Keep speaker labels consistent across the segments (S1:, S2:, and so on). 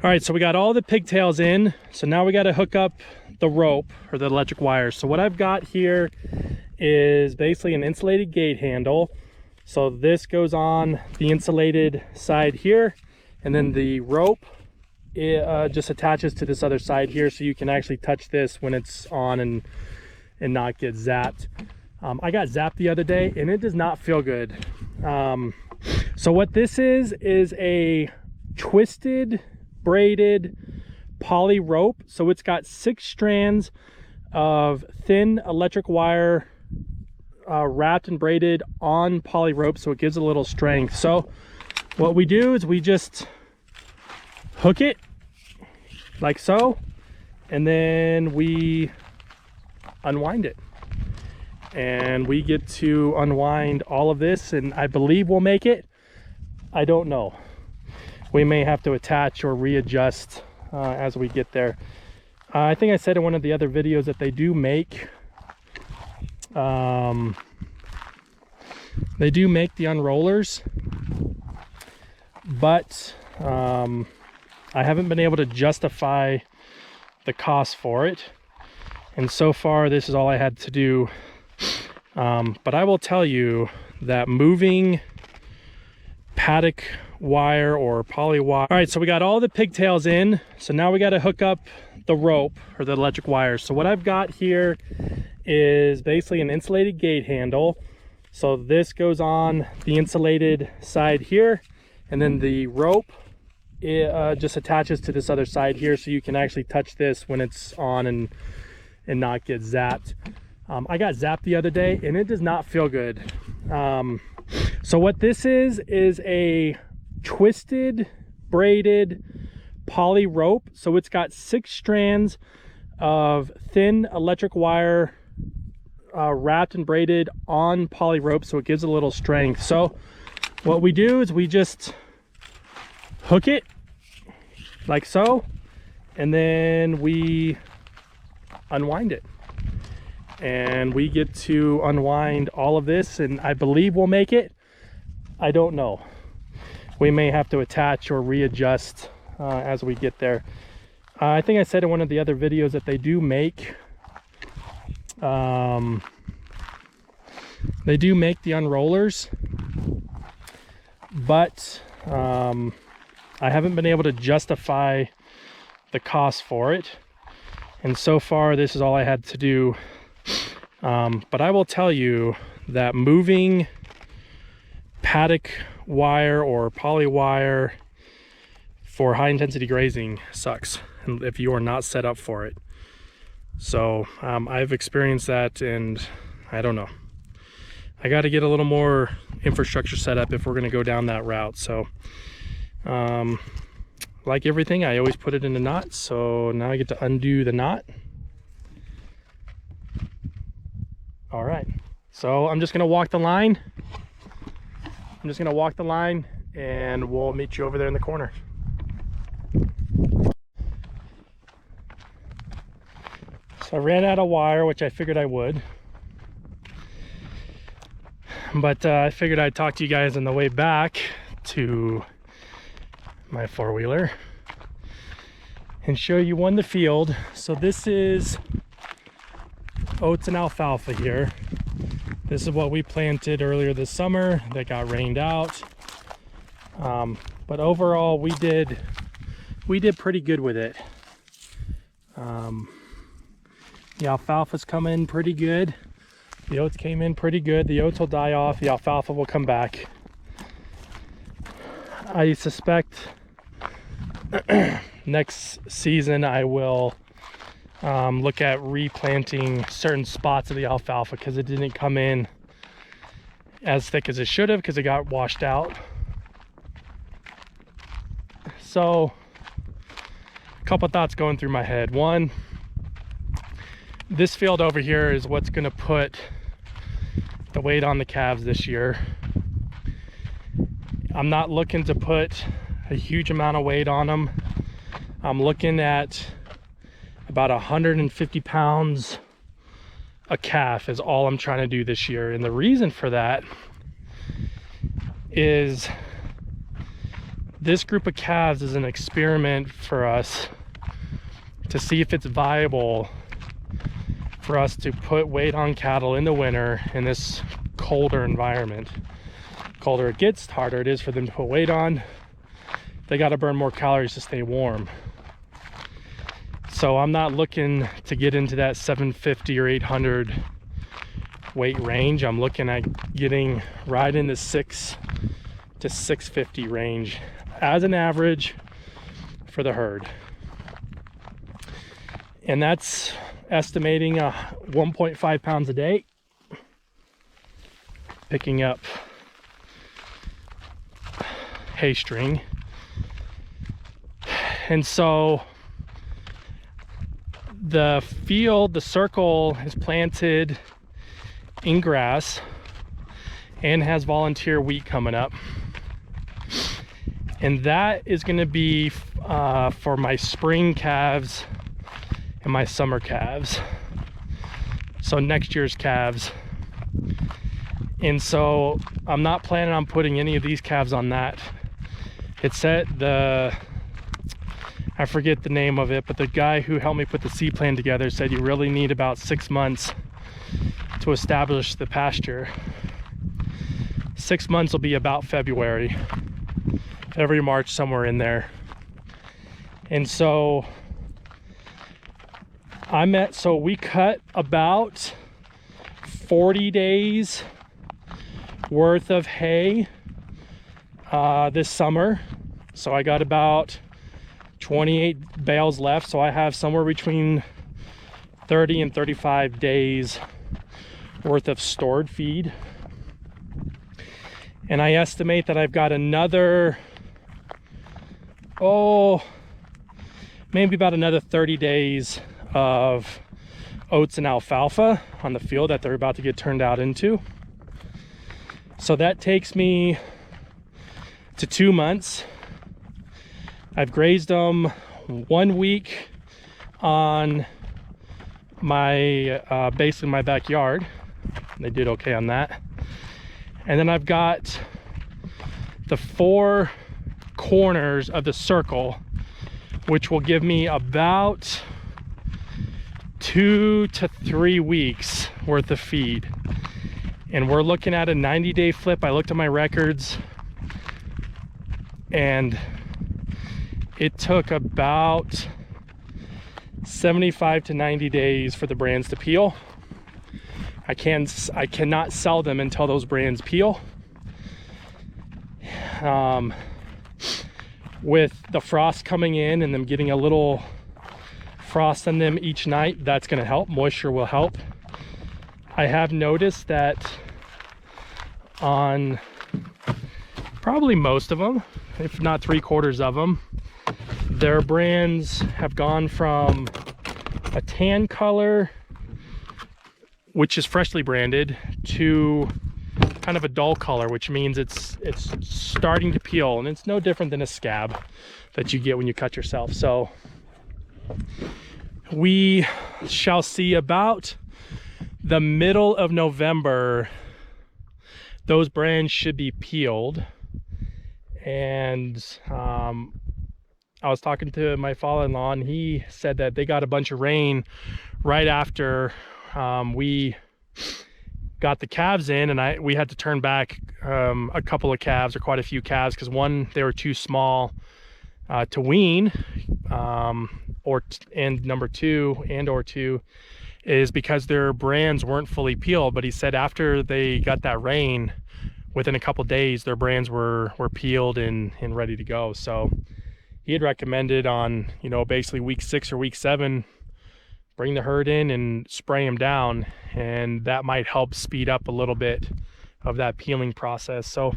S1: All right, so we got all the pigtails in. So now we got to hook up the rope or the electric wire. So what I've got here is basically an insulated gate handle. So this goes on the insulated side here, and then the rope just attaches to this other side here, so you can actually touch this when it's on and not get zapped. I got zapped the other day and it does not feel good. So what this is a twisted braided poly rope. So it's got 6 strands of thin electric wire wrapped and braided on poly rope, so it gives a little strength. So what we do is we just hook it like so, and then we unwind it, and we get to unwind all of this, and I believe we'll make it. I don't know, we may have to attach or readjust as we get there. I think I said in one of the other videos that they do make the unrollers, but I haven't been able to justify the cost for it, and so far this is all I had to do. But I will tell you that moving paddock wire or poly wire. All right, so we got all the pigtails in. So now we got to hook up the rope or the electric wire. So what I've got here is basically an insulated gate handle. So this goes on the insulated side here, and then the rope just attaches to this other side here, so you can actually touch this when it's on and not get zapped. I got zapped the other day and it does not feel good. So what this is a twisted braided poly rope. So it's got 6 strands of thin electric wire wrapped and braided on poly rope, so it gives a little strength. So what we do is we just hook it like so, and then we unwind it, and we get to unwind all of this, and I believe we'll make it. I don't know, we may have to attach or readjust as we get there. I think I said in one of the other videos that they do make the unrollers, but I haven't been able to justify the cost for it, and so far this is all I had to do. But I will tell you that moving paddock wire or poly wire for high intensity grazing sucks, and if you are not set up for it. So I've experienced that, and I don't know, I got to get a little more infrastructure set up if we're going to go down that route. So like everything, I always put it in a knot, so now I get to undo the knot. All right, so I'm just going to walk the line. And we'll meet you over there in the corner. So I ran out of wire, which I figured I would, but I figured I'd talk to you guys on the way back to my four-wheeler and show you the field. So this is oats and alfalfa here. This is what we planted earlier this summer that got rained out. But overall we did pretty good with it. The alfalfa's come in pretty good. The oats came in pretty good. The oats will die off, the alfalfa will come back. I suspect next season I will look at replanting certain spots of the alfalfa, because it didn't come in as thick as it should have because it got washed out. So a couple thoughts going through my head. One, this field over here is what's going to put the weight on the calves this year. I'm not looking to put a huge amount of weight on them. I'm looking at about 150 pounds a calf is all I'm trying to do this year. And the reason for that is this group of calves is an experiment for us to see if it's viable for us to put weight on cattle in the winter in this colder environment. Colder it gets, harder it is for them to put weight on. They got to burn more calories to stay warm. So I'm not looking to get into that 750 or 800 weight range. I'm looking at getting right in the 6 to 650 range as an average for the herd. And that's estimating 1.5 pounds a day, picking up hay string. And so the field, the circle, is planted in grass and has volunteer wheat coming up. And that is going to be for my spring calves and my summer calves. So next year's calves. And so I'm not planning on putting any of these calves on that. It's at I forget the name of it, but the guy who helped me put the seed plan together said you really need about 6 months to establish the pasture. 6 months will be about February, March, somewhere in there. And so we cut about 40 days worth of hay this summer. So I got about 28 bales left, so I have somewhere between 30 and 35 days worth of stored feed. And I estimate that I've got another, maybe about another 30 days of oats and alfalfa on the field that they're about to get turned out into. So that takes me to 2 months. I've grazed them 1 week on my basically my backyard. They did okay on that. And then I've got the 4 corners of the circle, which will give me about 2 to 3 weeks worth of feed. And we're looking at a 90-day flip. I looked at my records, and it took about 75 to 90 days for the brands to peel. I cannot sell them until those brands peel. With the frost coming in and them getting a little frost on them each night, that's going to help. Moisture will help. I have noticed that on probably most of them, if not 3/4 of them, their brands have gone from a tan color, which is freshly branded, to kind of a dull color, which means it's starting to peel, and it's no different than a scab that you get when you cut yourself. So we shall see about the middle of November, those brands should be peeled. And I was talking to my father-in-law, and he said that they got a bunch of rain right after we got the calves in, and we had to turn back a couple of calves, or quite a few calves, because one, they were too small to wean, and number two is because their brands weren't fully peeled. But he said after they got that rain, within a couple days, their brands were peeled and ready to go. So he had recommended on, basically week 6 or week 7, bring the herd in and spray them down, and that might help speed up a little bit of that peeling process. So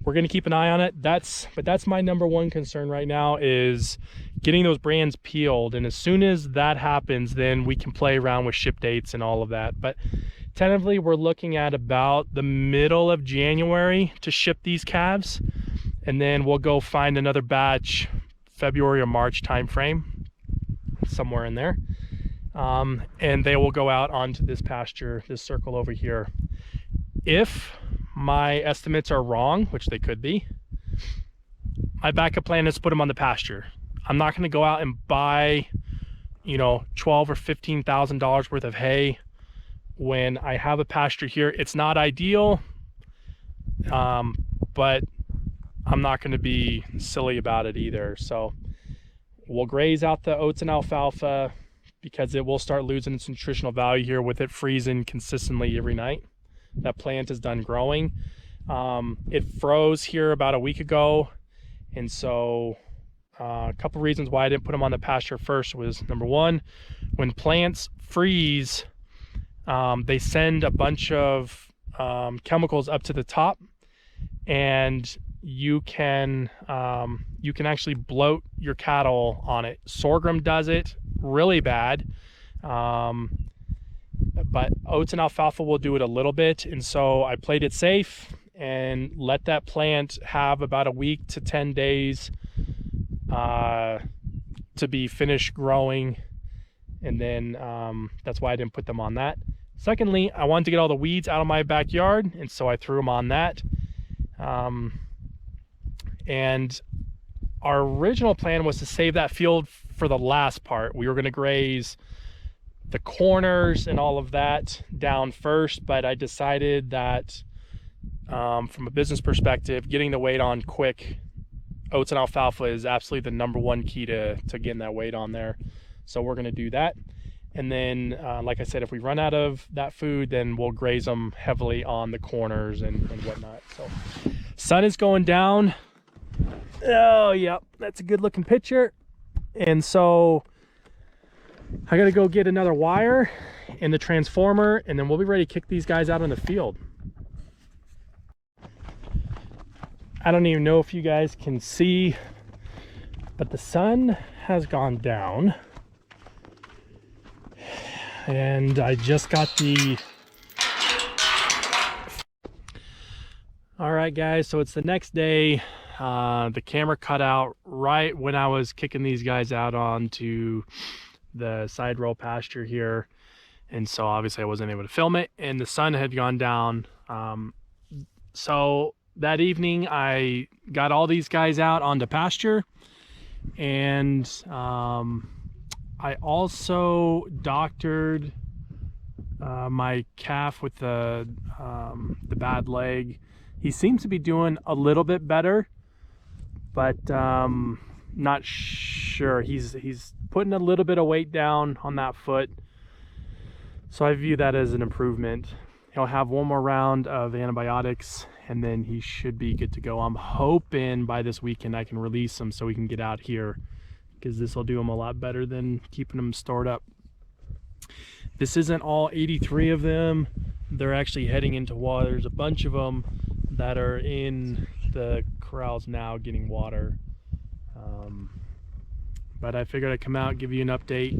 S1: we're going to keep an eye on it. But that's my number one concern right now, is getting those brands peeled. And as soon as that happens, then we can play around with ship dates and all of that. But tentatively, we're looking at about the middle of January to ship these calves, and then we'll go find another batch February or March timeframe, somewhere in there. And they will go out onto this pasture, this circle over here. If my estimates are wrong, which they could be, my backup plan is to put them on the pasture. I'm not going to go out and buy, you know, $12,000 or $15,000 worth of hay when I have a pasture here. It's not ideal, but I'm not going to be silly about it either. So we'll graze out the oats and alfalfa because it will start losing its nutritional value here with it freezing consistently every night. That plant is done growing. It froze here about a week ago, and so a couple reasons why I didn't put them on the pasture first was, number one, when plants freeze, they send a bunch of chemicals up to the top, and you can actually bloat your cattle on it. Sorghum does it really bad, but oats and alfalfa will do it a little bit. And so I played it safe and let that plant have about a week to 10 days to be finished growing, and then that's why I didn't put them on that. Secondly, I wanted to get all the weeds out of my backyard, and so I threw them on that. And our original plan was to save that field for the last part. We were going to graze the corners and all of that down first, but I decided that from a business perspective, getting the weight on quick, oats and alfalfa is absolutely the number one key to getting that weight on there. So we're going to do that. And then, like I said, if we run out of that food, then we'll graze them heavily on the corners and whatnot. So sun is going down. Oh, yep, that's a good looking picture. And so I got to go get another wire and the transformer, and then we'll be ready to kick these guys out on the field. I don't even know if you guys can see, but the sun has gone down. And I just got the... All right, guys, so it's the next day. The camera cut out right when I was kicking these guys out onto the side row pasture here. And so obviously I wasn't able to film it, and the sun had gone down. So that evening I got all these guys out onto pasture, and I also doctored my calf with the bad leg. He seems to be doing a little bit better, but not sure. He's putting a little bit of weight down on that foot, so I view that as an improvement. He'll have one more round of antibiotics, and then he should be good to go. I'm hoping by this weekend I can release him so we can get out here, because this will do him a lot better than keeping them stored up. This isn't all 83 of them. They're actually heading into water. There's a bunch of them that are in the corrals now getting water. But I figured I'd come out and give you an update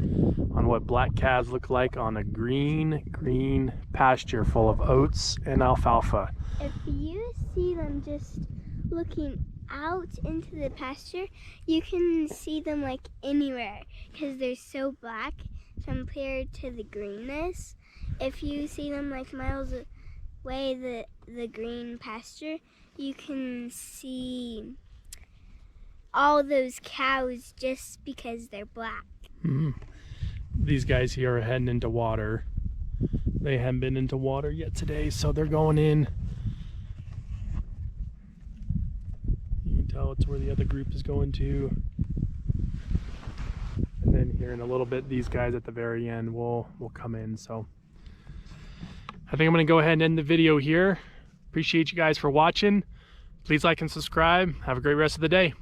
S1: on what black calves look like on a green pasture full of oats and alfalfa.
S2: If you see them just looking out into the pasture, you can see them like anywhere because they're so black compared to the greenness. If you see them like miles away, the green pasture, you can see all those cows just because they're black.
S1: Mm-hmm. These guys here are heading into water. They haven't been into water yet today, so they're going in. You can tell it's where the other group is going to. And then here in a little bit, these guys at the very end will come in. So I think I'm going to go ahead and end the video here. Appreciate you guys for watching. Please like and subscribe. Have a great rest of the day.